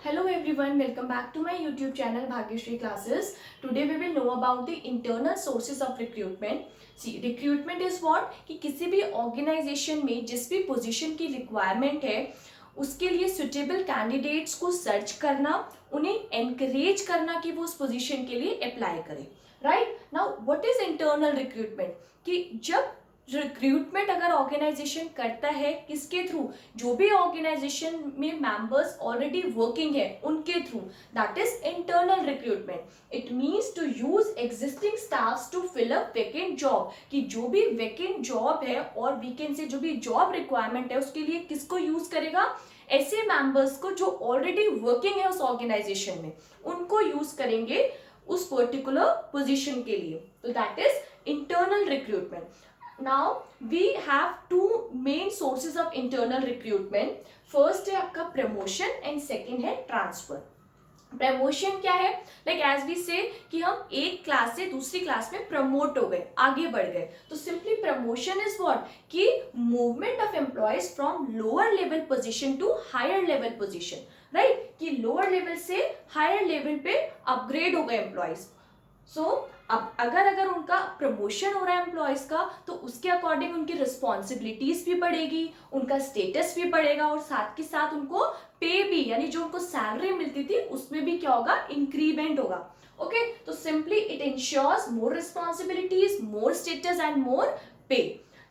Hello everyone, welcome back to my YouTube channel Bhagyashree Classes. Today we will know about the internal sources of recruitment. See, recruitment is what कि किसी भी organization में जिस भी position की requirement है उसके लिए suitable candidates को search करना, उन्हें encourage करना कि वो उस position के लिए apply करें. Right? Now, what is internal recruitment? कि जब रिक्रूटमेंट अगर ऑर्गेनाइजेशन करता है किसके थ्रू, जो भी ऑर्गेनाइजेशन में मेंबर्स ऑलरेडी वर्किंग है उनके through, that is internal recruitment. It means to use existing staffs to fill up vacant job. कि जो भी वैकेंट जॉब है और वीकेंड से जो भी जॉब रिक्वायरमेंट है उसके लिए किसको यूज करेगा, ऐसे मेंबर्स को जो ऑलरेडी वर्किंग है उस ऑर्गेनाइजेशन में, उनको यूज करेंगे उस पर्टिकुलर पोजीशन के लिए. तो that is internal recruitment. Now we have two main sources of internal recruitment. First है आपका promotion and second है transfer. प्रमोशन क्या है? लाइक एज वी से कि हम एक क्लास से दूसरी क्लास में प्रमोट हो गए, आगे बढ़ गए. तो सिंपली प्रमोशन इज व्हाट कि movement of employees from lower level position to higher level position. Right, कि लोअर लेवल से हायर लेवल पे अपग्रेड हो गए एम्प्लॉयज. सो अब अगर उनका प्रमोशन हो रहा है एम्प्लॉयज का, तो उसके अकॉर्डिंग उनकी रिस्पॉन्सिबिलिटीज भी बढ़ेगी, उनका स्टेटस भी बढ़ेगा और साथ के साथ उनको पे भी, यानी जो उनको सैलरी मिलती थी उसमें भी क्या होगा, इंक्रीमेंट होगा. ओके, तो simply it ensures more responsibilities, more status and more pay.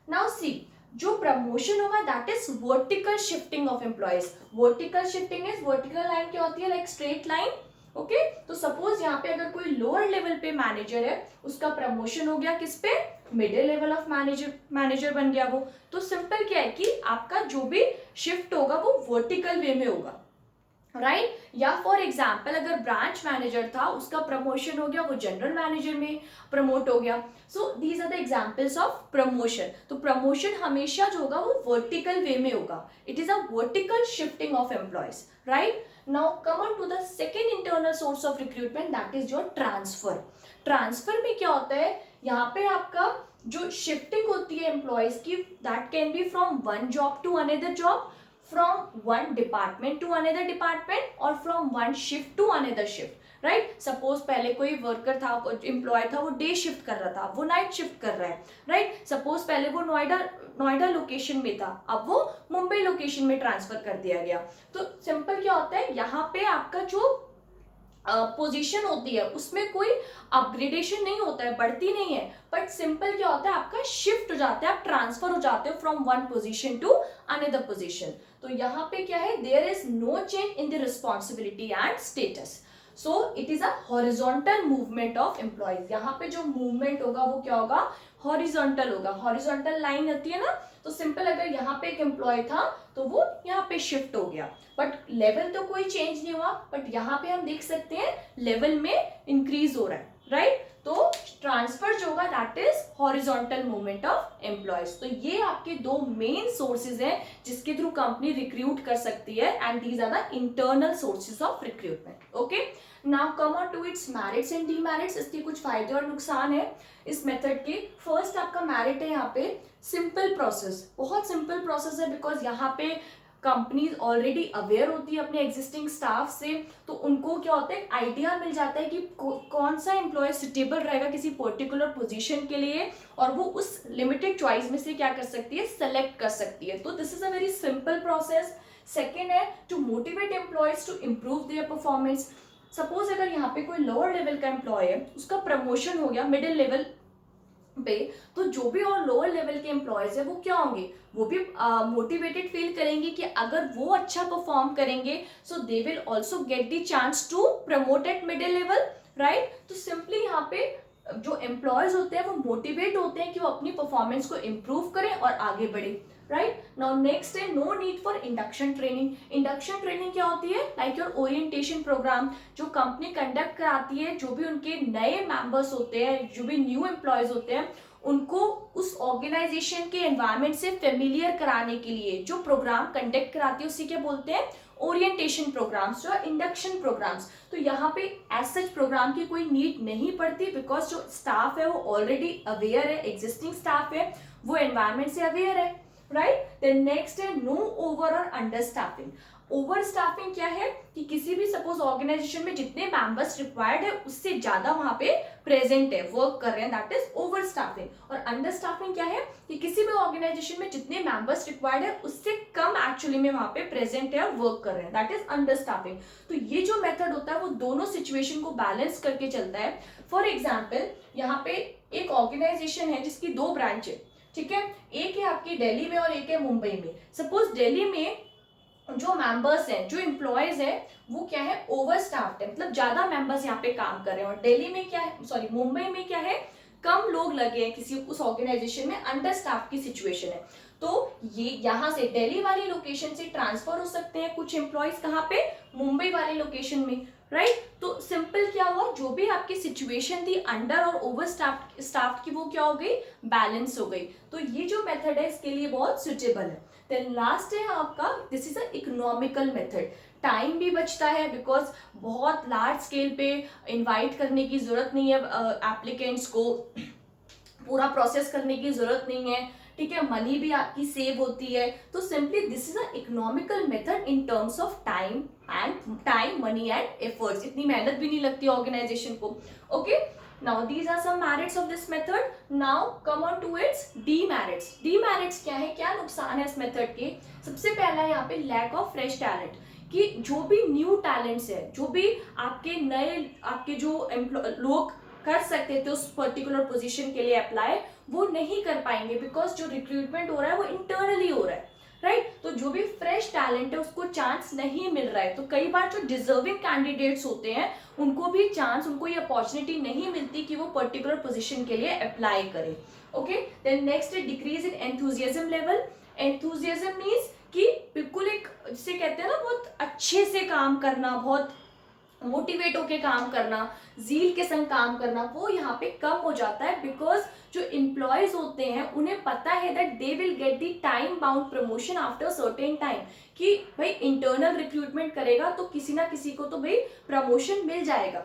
Now see, जो प्रमोशन होगा that is vertical shifting of employees. Vertical shifting is, vertical line क्या होती है, लाइक स्ट्रेट लाइन. ओके, तो सपोज यहाँ पे अगर कोई लोअर लेवल पे मैनेजर है, उसका प्रमोशन हो गया किस पे, मिडिल लेवल ऑफ मैनेजर बन गया वो. तो सिंपल क्या है कि आपका जो भी शिफ्ट होगा वो वर्टिकल वे में होगा. राइट, या फॉर एग्जाम्पल अगर ब्रांच मैनेजर था, उसका प्रमोशन हो गया, वो जनरल मैनेजर में प्रमोट हो गया. So these are the examples of promotion. तो प्रमोशन हमेशा जो होगा वो वर्टिकल वे में होगा. It is a vertical shifting of employees. Right, now come on to the second internal source of recruitment, that is your transfer. Transfer में क्या होता है, यहाँ पे आपका जो शिफ्टिंग होती है एम्प्लॉयज की, that can be from one job to another job, from one department to another department or from one shift to another shift. Right, suppose पहले कोई वर्कर था, एम्प्लॉय था, वो डे शिफ्ट कर रहा था, वो नाइट शिफ्ट कर रहा है. राइट, सपोज पहले वो नोएडा लोकेशन में था, अब वो मुंबई लोकेशन में ट्रांसफर कर दिया गया. तो सिंपल क्या होता है, यहाँ पे आपका जो पोजीशन होती है उसमें कोई अपग्रेडेशन नहीं होता है, बढ़ती नहीं है, बट सिंपल क्या होता है, आपका शिफ्ट हो जाता है, आप ट्रांसफर हो जाते हो from one position to another position. तो यहाँ पे क्या है, there is no change in the responsibility and status. So it is a horizontal movement of employees. यहाँ पे जो मूवमेंट होगा वो क्या होगा, हॉरिजॉन्टल होगा. हॉरिजॉन्टल लाइन होती है ना, तो सिंपल अगर यहाँ पे एक एम्प्लॉय था तो वो यहाँ पे शिफ्ट हो गया, बट लेवल तो कोई चेंज नहीं हुआ, बट यहाँ पे हम देख सकते हैं लेवल में इंक्रीज हो रहा है. राइट, तो ट्रांसफर जो होगा that is horizontal movement of employees. तो ये आपके दो मेन सोर्सेज हैं जिसके थ्रू कंपनी रिक्रूट कर सकती है, and these are the internal sources of recruitment. Okay, now come on to its merits and demerits. इसके कुछ फायदे और नुकसान है इस मेथड के. फर्स्ट आपका मेरिट है यहाँ पे सिंपल प्रोसेस. बहुत सिंपल प्रोसेस है, बिकॉज यहाँ पे कंपनीज ऑलरेडी अवेयर होती है अपने एग्जिस्टिंग स्टाफ से, तो उनको क्या होता है, आइडिया मिल जाता है कि कौन सा एम्प्लॉय सुटेबल रहेगा किसी पर्टिकुलर पोजीशन के लिए, और वो उस लिमिटेड चॉइस में से क्या कर सकती है, सेलेक्ट कर सकती है. तो this is a very simple process. Second है to motivate employees to improve their performance. Suppose अगर यहाँ पे कोई लोअर लेवल का एम्प्लॉय है, उसका प्रमोशन हो गया मिडिल लेवल पे, तो जो भी और लोअर लेवल के एम्प्लॉयज है वो क्या होंगे, वो भी मोटिवेटेड फील करेंगे कि अगर वो अच्छा परफॉर्म करेंगे so they will also get the chance to promote at middle level. Right, तो सिंपली यहाँ पे जो एम्प्लॉयज होते हैं वो मोटिवेट होते हैं कि वो अपनी परफॉर्मेंस को इम्प्रूव करें और आगे बढ़े. राइट, नाउ नेक्स्ट है no need for induction training. Induction training क्या होती है, लाइक योर ओरिएंटेशन प्रोग्राम जो कंपनी कंडक्ट कराती है, जो भी उनके नए मेंबर्स होते हैं, जो भी न्यू एम्प्लॉयज होते हैं, उनको उस ऑर्गेनाइजेशन के एनवायरनमेंट से फेमिलियर कराने के लिए जो प्रोग्राम कंडक्ट कराती है उसी क्या बोलते हैं, ओरिएंटेशन प्रोग्राम्स या इंडक्शन प्रोग्राम्स. तो यहाँ पे एज सच प्रोग्राम की कोई नीड नहीं पड़ती, बिकॉज जो स्टाफ है वो ऑलरेडी अवेयर है, एग्जिस्टिंग स्टाफ है, वो एनवायरनमेंट से अवेयर है. राइट, देन नेक्स्ट है नो ओवर और अंडर स्टाफिंग. ओवर स्टाफिंग क्या है कि किसी भी सपोज ऑर्गेनाइजेशन में जितने मेंबर्स रिक्वायर्ड है उससे ज्यादा वहां पे प्रेजेंट है, वर्क कर रहे हैं, दैट इज ओवर स्टाफिंग। और अंडर स्टाफिंग क्या है कि किसी भी ऑर्गेनाइजेशन में जितने मेंबर्स रिक्वायर्ड है उससे कम एक्चुअली में वहां पे प्रेजेंट है और वर्क कर रहे हैं, दैट इज अंडर स्टाफिंग। तो ये जो मेथड होता है वो दोनों सिचुएशन को बैलेंस करके चलता है। फॉर एग्जाम्पल यहाँ पे एक ऑर्गेनाइजेशन है जिसकी 2 ब्रांच है, ठीक है, एक है आपकी दिल्ली में और एक है मुंबई में। सपोज दिल्ली में जो मेंबर्स हैं, जो एम्प्लॉयज है, वो क्या है, ओवर स्टाफ्ड है, मतलब ज्यादा मेंबर्स यहाँ पे काम कर रहे हैं। और दिल्ली में क्या है, सॉरी मुंबई में क्या है, कम लोग लगे हैं किसी उस ऑर्गेनाइजेशन में, अंडर स्टाफ की सिचुएशन है। तो ये यहाँ से दिल्ली वाली लोकेशन से ट्रांसफर हो सकते हैं कुछ एम्प्लॉयज कहाँ पे, मुंबई वाली लोकेशन में, राइट। तो सिंपल क्या हुआ, जो भी आपकी सिचुएशन थी अंडर और ओवर स्टाफ की, वो क्या हो गई, बैलेंस हो गई। तो ये जो मेथड है इसके लिए बहुत सुटेबल है। देन लास्ट है आपका, this is a economical method. Time भी बचता है बिकॉज बहुत लार्ज स्केल पे इनवाइट करने की जरूरत नहीं है, एप्लीकेंट्स को पूरा प्रोसेस करने की जरूरत नहीं है, ठीक है, मनी भी आपकी सेव होती है। तो simply this is a economical method in terms of time money and efforts. इतनी मेहनत भी नहीं लगती ऑर्गेनाइजेशन को। Okay, now these are some merits of this method. Now come on to its demerits. Demerits क्या है, क्या नुकसान है इस मेथड के। सबसे पहला है यहाँ पे लैक ऑफ फ्रेश टैलेंट, कि जो भी न्यू टैलेंट्स है, जो भी आपके नए आपके जो लोग कर सकते थे उस पर्टिकुलर पोजीशन के लिए अप्लाई, वो नहीं कर पाएंगे बिकॉज जो रिक्रूटमेंट हो रहा है वो इंटरनली हो रहा है, राइट। तो जो भी फ्रेश टैलेंट है उसको चांस नहीं मिल रहा है। तो कई बार जो डिजर्विंग कैंडिडेट्स होते हैं उनको भी चांस, उनको ये अपॉर्चुनिटी नहीं मिलती कि वो पर्टिकुलर पोजीशन के लिए अप्लाई करें। ओके, देन नेक्स्ट है decrease in enthusiasm level. Enthusiasm means कि बिल्कुल एक, जिसे कहते हैं ना, बहुत अच्छे से काम करना, बहुत मोटिवेट होके काम करना, जील के संग काम करना, वो यहाँ पे कम हो जाता है। बिकॉज जो एम्प्लॉयज होते हैं उन्हें पता है that they will get the time bound promotion after certain time, कि भाई इंटरनल रिक्रूटमेंट करेगा तो किसी ना किसी को तो भाई प्रमोशन मिल जाएगा।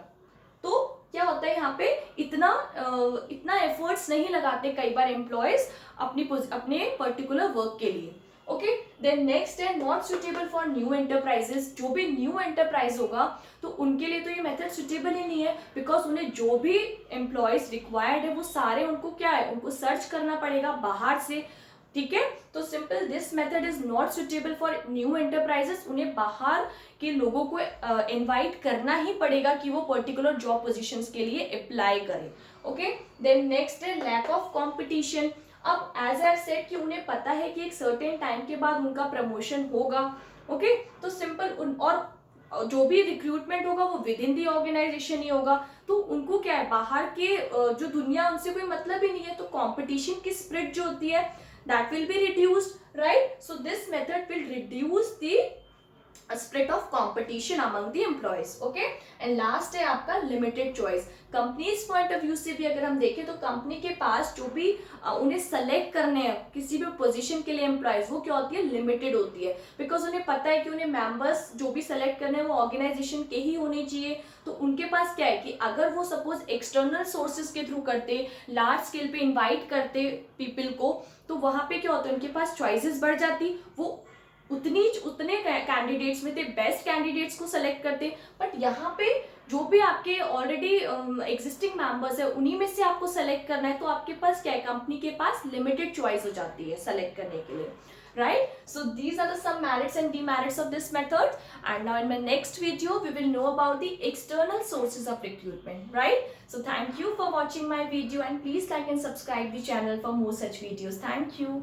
तो क्या होता है यहाँ पे, इतना एफर्ट्स नहीं लगाते कई बार एम्प्लॉयज अपने पर्टिकुलर वर्क के लिए। ओके, देन नेक्स्ट है not suitable for new enterprises. जो भी न्यू एंटरप्राइज होगा तो उनके लिए तो ये मेथड सुटेबल ही नहीं है, बिकॉज उन्हें जो भी एम्प्लॉयज रिक्वायर्ड है वो सारे उनको क्या है, उनको सर्च करना पड़ेगा बाहर से, ठीक है। तो simple this method is not suitable for new enterprises. उन्हें बाहर के लोगों को इनवाइट करना ही पड़ेगा कि वो पर्टिकुलर जॉब पोजीशंस के लिए अप्लाई करें। ओके, देन नेक्स्ट है लैक ऑफ कंपटीशन। अब एज आई सेड कि उन्हें पता है कि एक सर्टेन टाइम के बाद उनका प्रमोशन होगा। ओके, तो सिंपल और जो भी रिक्रूटमेंट होगा वो विद इन दी ऑर्गेनाइजेशन ही होगा। तो उनको क्या है, बाहर के जो दुनिया, उनसे कोई मतलब ही नहीं है। तो कंपटीशन की स्प्रिट जो होती है that will be reduced, right? So this method will reduce the spread of competition among the employees. Okay, and last है आपका limited choice. Companies point of view से भी अगर हम देखें तो कंपनी के पास जो भी उन्हें सेलेक्ट करने हैं किसी भी पोजीशन के लिए एम्प्लॉयज, वो क्या होती है, लिमिटेड होती है। बिकॉज उन्हें पता है कि उन्हें मेंबर्स जो भी सेलेक्ट करने हैं वो ऑर्गेनाइजेशन के ही होने चाहिए। तो उनके पास क्या है कि अगर वो सपोज एक्सटर्नल सोर्सेज के थ्रू करते, लार्ज स्केल पे इन्वाइट करते पीपल को, तो वहां पे क्या होता है, उनके पास चॉइसेस बढ़ जाती, वो उतने कैंडिडेट्स में थे बेस्ट कैंडिडेट्स को सेलेक्ट करते। बट यहाँ पे जो भी आपके ऑलरेडी एग्जिस्टिंग मेंबर्स है उन्हीं में से आपको सेलेक्ट करना है, तो आपके पास क्या है, कंपनी के पास लिमिटेड चॉइस हो जाती है सेलेक्ट करने के लिए, right? So these are the some merits and demerits of this method, and now in my next video we will know about the external sources of recruitment, right? So thank you for watching my video, and please like and subscribe the channel for more such videos. Thank you.